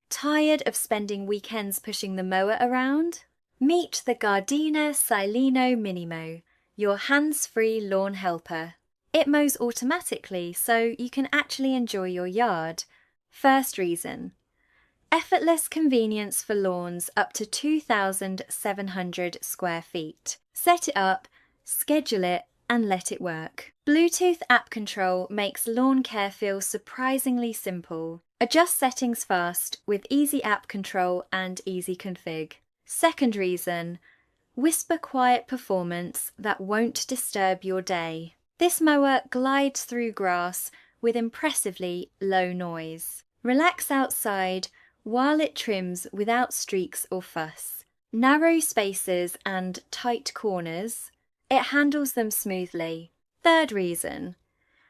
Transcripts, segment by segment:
Tired of spending weekends pushing the mower around? Meet the GARDENA Sileno Minimo, your hands-free lawn helper. It mows automatically so you can actually enjoy your yard. First reason: effortless convenience for lawns up to 2,700 square feet. Set it up, schedule it, and let it work. Bluetooth app control makes lawn care feel surprisingly simple. Adjust settings fast with easy app control and easy config. Second reason: whisper quiet performance that won't disturb your day. This mower glides through grass with impressively low noise. Relax outside while it trims without streaks or fuss. Narrow spaces and tight corners, it handles them smoothly. Third reason: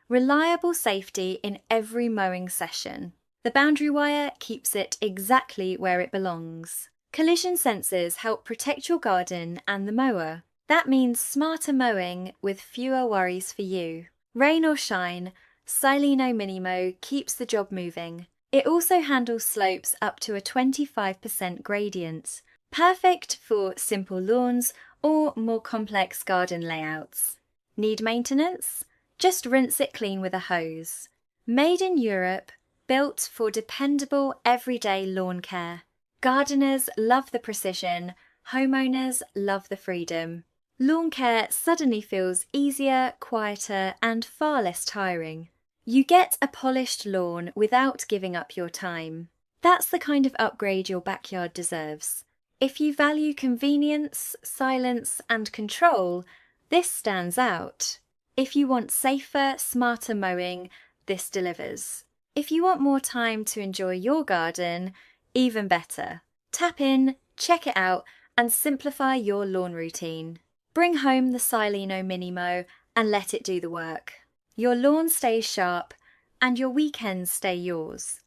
reliable safety in every mowing session. The boundary wire keeps it exactly where it belongs. Collision sensors help protect your garden and the mower. That means smarter mowing with fewer worries for you. Rain or shine, Sileno Minimo keeps the job moving. It also handles slopes up to a 25% gradient. Perfect for simple lawns or more complex garden layouts. Need maintenance? Just rinse it clean with a hose. Made in Europe, built for dependable everyday lawn care. Gardeners love the precision, homeowners love the freedom. Lawn care suddenly feels easier, quieter, and far less tiring. You get a polished lawn without giving up your time. That's the kind of upgrade your backyard deserves. If you value convenience, silence, and control, this stands out. If you want safer, smarter mowing, this delivers. If you want more time to enjoy your garden, even better. Tap in, check it out, and simplify your lawn routine. Bring home the Sileno Minimo and let it do the work. Your lawn stays sharp, and your weekends stay yours.